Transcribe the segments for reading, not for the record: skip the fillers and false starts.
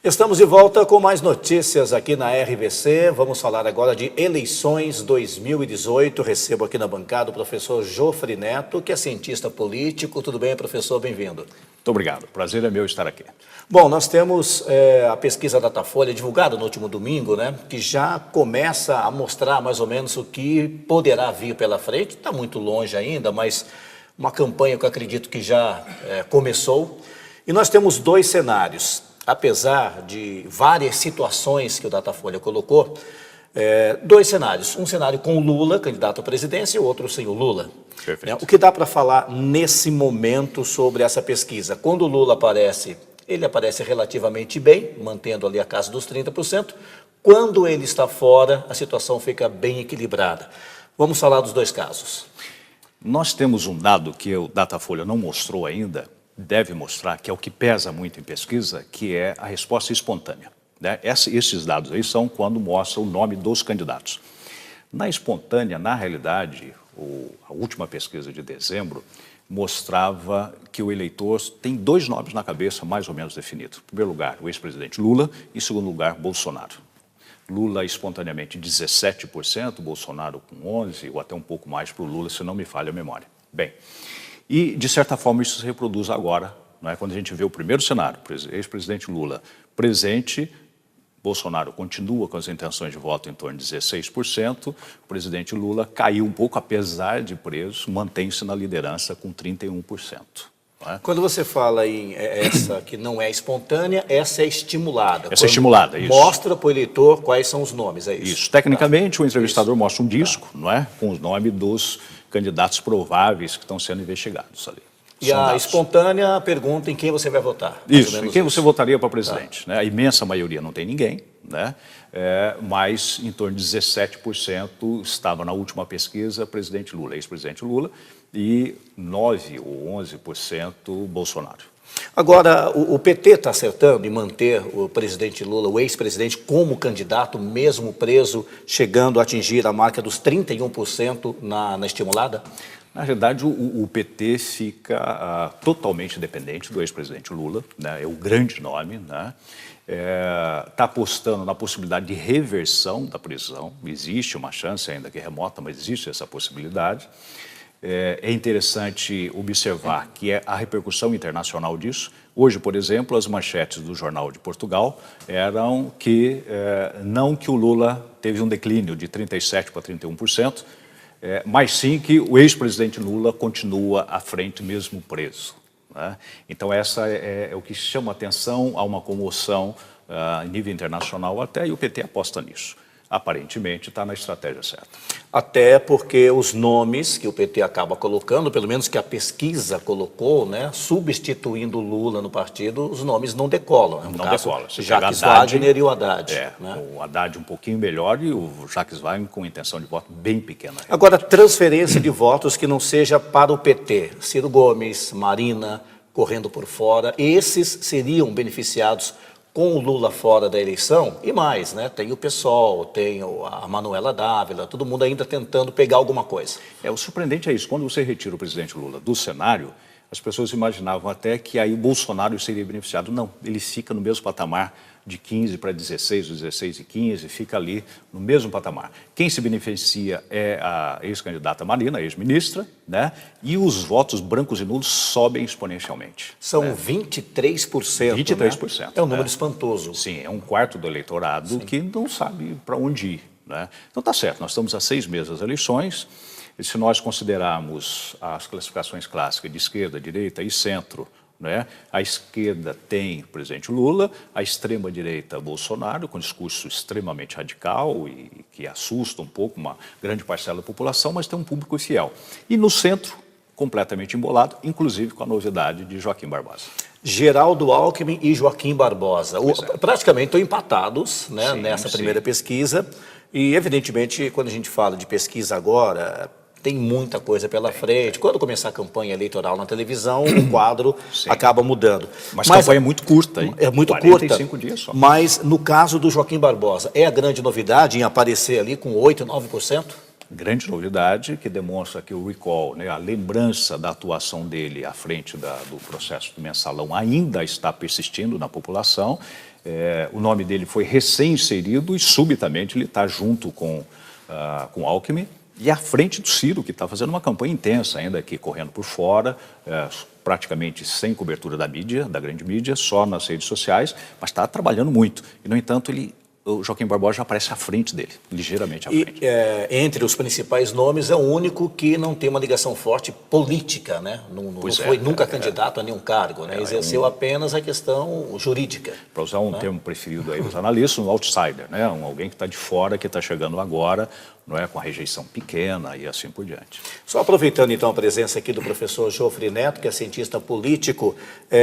Estamos de volta com mais notícias aqui na RVC. Vamos falar agora de eleições 2018. Recebo aqui na bancada o professor Jofre Neto, que é cientista político. Tudo bem, professor? Bem-vindo. Muito obrigado. Prazer é meu estar aqui. Bom, nós temos a pesquisa Datafolha divulgada no último domingo, né, que já começa a mostrar mais ou menos o que poderá vir pela frente. Está muito longe ainda, mas uma campanha que eu acredito que já começou. E nós temos dois cenários. Apesar de várias situações que o Datafolha colocou, dois cenários. Um cenário com o Lula, candidato à presidência, e o outro sem o Lula. Perfeito. O que dá para falar nesse momento sobre essa pesquisa? Quando o Lula aparece, ele aparece relativamente bem, mantendo ali a casa dos 30%. Quando ele está fora, a situação fica bem equilibrada. Vamos falar dos dois casos. Nós temos um dado que o Datafolha não mostrou ainda, deve mostrar, que é o que pesa muito em pesquisa, que é a resposta espontânea, né? Esses dados aí são quando mostra o nome dos candidatos. Na espontânea, na realidade, a última pesquisa de dezembro mostrava que o eleitor tem dois nomes na cabeça mais ou menos definidos. Em primeiro lugar, o ex-presidente Lula e, em segundo lugar, Bolsonaro. Lula espontaneamente 17%, Bolsonaro com 11%, ou até um pouco mais para o Lula, se não me falha a memória. Bem, e, de certa forma, isso se reproduz agora, não é? Quando a gente vê o primeiro cenário, ex-presidente Lula presente, Bolsonaro continua com as intenções de voto em torno de 16%, o presidente Lula caiu um pouco, apesar de preso, mantém-se na liderança com 31%. Não é? Quando você fala em essa que não é espontânea, essa é estimulada. Essa é estimulada, isso. Mostra para o eleitor quais são os nomes, é isso? Isso. Tecnicamente, o entrevistador mostra um disco, não é? Com os nomes dos candidatos prováveis que estão sendo investigados ali. E a espontânea pergunta em quem você vai votar. Isso, em quem você votaria para presidente. Né? A imensa maioria não tem ninguém, né? Mas em torno de 17% estava na última pesquisa presidente Lula, ex-presidente Lula, e 9% ou 11% Bolsonaro. Agora, o PT está acertando em manter o presidente Lula, o ex-presidente, como candidato, mesmo preso, chegando a atingir a marca dos 31% na estimulada? Na realidade, o PT fica totalmente dependente do ex-presidente Lula, né? É o grande nome, né? Está apostando na possibilidade de reversão da prisão. Existe uma chance, ainda que remota, mas existe essa possibilidade. É interessante observar que a repercussão internacional disso. Hoje, por exemplo, as manchetes do Jornal de Portugal eram que não que o Lula teve um declínio de 37% para 31%, mas sim que o ex-presidente Lula continua à frente mesmo preso, né? Então essa é o que chama atenção, a uma comoção em nível internacional até, e o PT aposta nisso. Aparentemente está na estratégia certa. Até porque os nomes que o PT acaba colocando, pelo menos que a pesquisa colocou, né, substituindo Lula no partido, os nomes não decolam. Não decolam. Jacques Wagner e o Haddad. Né? O Haddad um pouquinho melhor e o Jacques Wagner com intenção de voto bem pequena. Agora, transferência de votos que não seja para o PT. Ciro Gomes, Marina, correndo por fora, esses seriam beneficiados com o Lula fora da eleição, e mais, né? Tem o PSOL, tem a Manuela Dávila, todo mundo ainda tentando pegar alguma coisa. O surpreendente é isso, quando você retira o presidente Lula do cenário, as pessoas imaginavam até que aí o Bolsonaro seria beneficiado. Não, ele fica no mesmo patamar de 15 para 16, 16 e 15, fica ali no mesmo patamar. Quem se beneficia é a ex-candidata Marina, a ex-ministra, né? E os votos brancos e nulos sobem exponencialmente. São 23%. 23%. Né? É um número espantoso. Sim, é um quarto do eleitorado que não sabe para onde ir, né? Então tá certo, nós estamos a 6 meses das eleições, e se nós considerarmos as classificações clássicas de esquerda, direita e centro, né? A esquerda tem o presidente Lula, a extrema-direita Bolsonaro, com discurso extremamente radical e que assusta um pouco uma grande parcela da população, mas tem um público fiel. E no centro, completamente embolado, inclusive com a novidade de Joaquim Barbosa. Geraldo Alckmin e Joaquim Barbosa. Praticamente estão empatados, né, nessa primeira pesquisa. E, evidentemente, quando a gente fala de pesquisa agora, tem muita coisa pela frente. Quando começar a campanha eleitoral na televisão, o quadro acaba mudando. Mas a campanha é muito curta, hein? É muito 45 curta. dias só. Mas no caso do Joaquim Barbosa, é a grande novidade em aparecer ali com 8%, 9%? Grande novidade que demonstra que o recall, né, a lembrança da atuação dele à frente do processo do mensalão ainda está persistindo na população. o nome dele foi recém-inserido e subitamente ele está junto com Alckmin e à frente do Ciro, que está fazendo uma campanha intensa ainda aqui, correndo por fora, praticamente sem cobertura da mídia, da grande mídia, só nas redes sociais, mas está trabalhando muito. E, no entanto, o Joaquim Barbosa já aparece à frente dele, ligeiramente à frente. E entre os principais nomes, é o único que não tem uma ligação forte política, né? Não foi nunca candidato a nenhum cargo, né? Exerceu apenas a questão jurídica. Para usar um termo preferido aí dos analistas, um outsider, né? Alguém que está de fora, que está chegando agora, não é, com a rejeição pequena e assim por diante. Só aproveitando então a presença aqui do professor Jofre Neto, que é cientista político,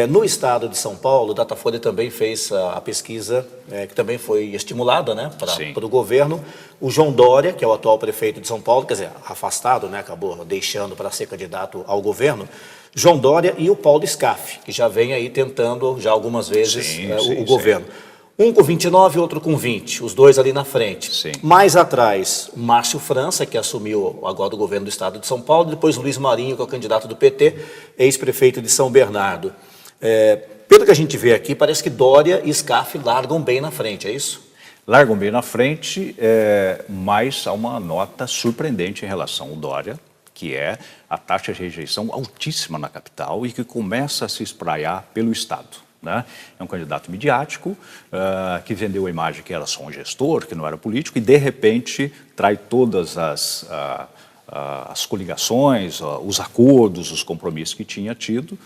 no estado de São Paulo, o Datafolha também fez a pesquisa, que também foi estimulada, né, para o governo. O João Dória, que é o atual prefeito de São Paulo, quer dizer, afastado, né, acabou deixando para ser candidato ao governo, João Dória e o Paulo Scaff, que já vem aí tentando já algumas vezes o governo. Um com 29 e outro com 20, os dois ali na frente. Sim. Mais atrás, Márcio França, que assumiu agora o governo do estado de São Paulo, depois Luiz Marinho, que é o candidato do PT, ex-prefeito de São Bernardo. Pelo que a gente vê aqui, parece que Dória e Scaff largam bem na frente, é isso? Largam bem na frente, mas há uma nota surpreendente em relação ao Dória, que é a taxa de rejeição altíssima na capital e que começa a se espraiar pelo estado. Né? É um candidato midiático que vendeu a imagem que era só um gestor, que não era político, e de repente trai todas as coligações, os acordos, os compromissos que tinha tido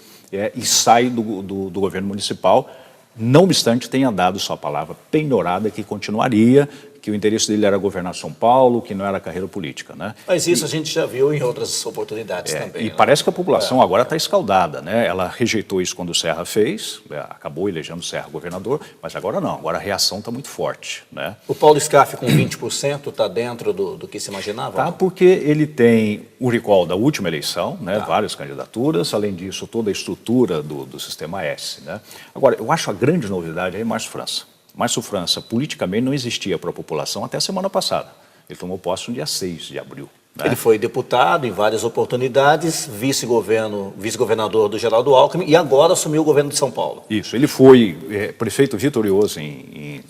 e sai do governo municipal, não obstante tenha dado sua palavra penhorada que continuaria, que o interesse dele era governar São Paulo, que não era carreira política, né? Mas isso a gente já viu em outras oportunidades também. E parece que a população agora está escaldada, né? Ela rejeitou isso quando o Serra fez, acabou elegendo o Serra governador, mas agora não, agora a reação está muito forte, né? O Paulo Scaff com 20% está dentro do que se imaginava? Tá, porque ele tem o recall da última eleição, né? Várias candidaturas, além disso toda a estrutura do Sistema S, né? Agora, eu acho a grande novidade aí Márcio França. Márcio França, politicamente, não existia para a população até a semana passada. Ele tomou posse no dia 6 de abril. Né? Ele foi deputado em várias oportunidades, vice-governador do Geraldo Alckmin e agora assumiu o governo de São Paulo. Isso, ele foi prefeito vitorioso em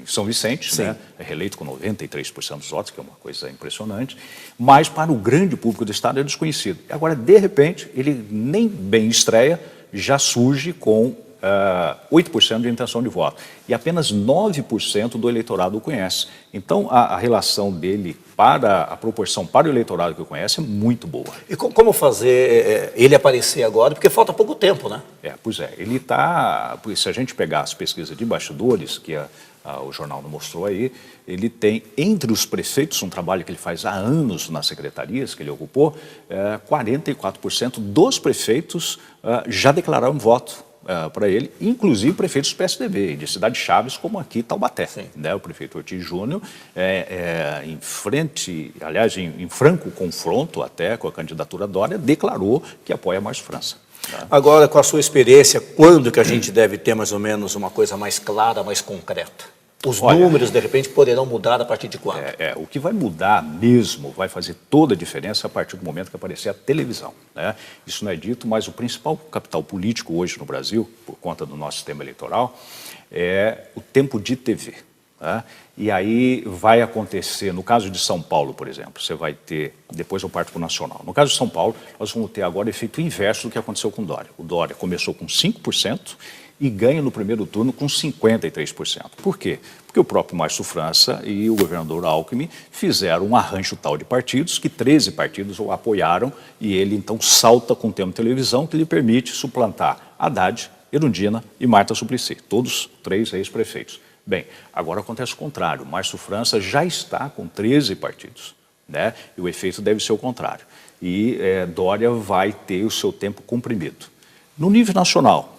São Vicente, né? Reeleito com 93% dos votos, que é uma coisa impressionante, mas para o grande público do Estado é desconhecido. Agora, de repente, ele nem bem estreia, já surge com 8% de intenção de voto. E apenas 9% do eleitorado o conhece. Então, a relação dele a proporção para o eleitorado que o conhece é muito boa. E como fazer ele aparecer agora? Porque falta pouco tempo, né? Pois é. Ele está... Se a gente pegar as pesquisas de bastidores, que o jornal não mostrou aí, ele tem, entre os prefeitos, um trabalho que ele faz há anos nas secretarias que ele ocupou, 44% dos prefeitos já declararam voto para ele, inclusive prefeitos do PSDB, de cidades chaves como aqui Taubaté. Né? O prefeito Ortiz Júnior, em franco confronto até com a candidatura Dória, declarou que apoia Márcio França. Tá? Agora, com a sua experiência, quando que a gente deve ter mais ou menos uma coisa mais clara, mais concreta? Os números, de repente, poderão mudar a partir de quando? O que vai mudar mesmo, vai fazer toda a diferença a partir do momento que aparecer a televisão. Né? Isso não é dito, mas o principal capital político hoje no Brasil, por conta do nosso sistema eleitoral, é o tempo de TV. Tá? E aí vai acontecer, no caso de São Paulo, por exemplo, você vai ter, depois eu parto para o nacional. No caso de São Paulo, nós vamos ter agora o efeito inverso do que aconteceu com o Dória. O Dória começou com 5%, e ganha no primeiro turno com 53%. Por quê? Porque o próprio Márcio França e o governador Alckmin fizeram um arranjo tal de partidos que 13 partidos o apoiaram e ele então salta com o tema televisão que lhe permite suplantar Haddad, Erundina e Marta Suplicy, todos 3 ex-prefeitos. Bem, agora acontece o contrário, Márcio França já está com 13 partidos, né? E o efeito deve ser o contrário. E Dória vai ter o seu tempo comprimido. No nível nacional,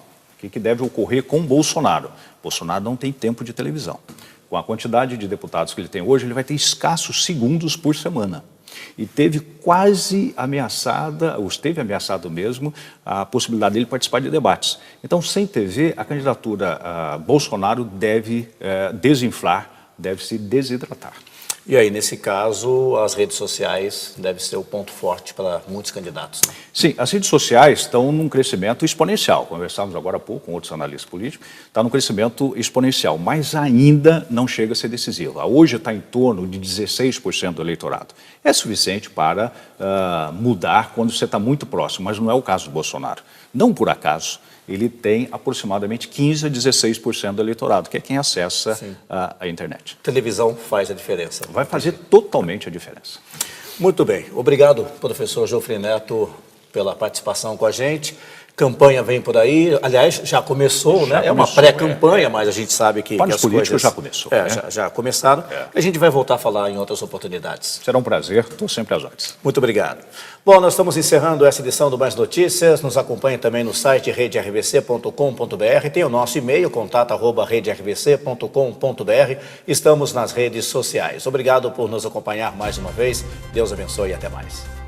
o que deve ocorrer com Bolsonaro? Bolsonaro não tem tempo de televisão. Com a quantidade de deputados que ele tem hoje, ele vai ter escassos segundos por semana. E teve quase ameaçada, ou esteve ameaçado mesmo, a possibilidade dele participar de debates. Então, sem TV, a candidatura Bolsonaro deve desinflar, deve se desidratar. E aí, nesse caso, as redes sociais devem ser o ponto forte para muitos candidatos, né? Sim, as redes sociais estão num crescimento exponencial. Conversávamos agora há pouco com outros analistas políticos, está num crescimento exponencial, mas ainda não chega a ser decisivo. Hoje está em torno de 16% do eleitorado. É suficiente para mudar quando você está muito próximo, mas não é o caso do Bolsonaro. Não por acaso, ele tem aproximadamente 15% a 16% do eleitorado, que é quem acessa a internet. Televisão faz a diferença. Vai fazer totalmente a diferença. Muito bem. Obrigado, professor Geoffrey Neto, pela participação com a gente. Campanha vem por aí. Aliás, já começou, né? É uma pré-campanha, mas a gente sabe que Para os as políticos coisas já começou. já começaram. A gente vai voltar a falar em outras oportunidades. Será um prazer, estou sempre às ordens. Muito obrigado. Bom, nós estamos encerrando essa edição do Mais Notícias. Nos acompanhe também no site redervc.com.br. Tem o nosso e-mail, contato@redervc.com.br. Estamos nas redes sociais. Obrigado por nos acompanhar mais uma vez. Deus abençoe e até mais.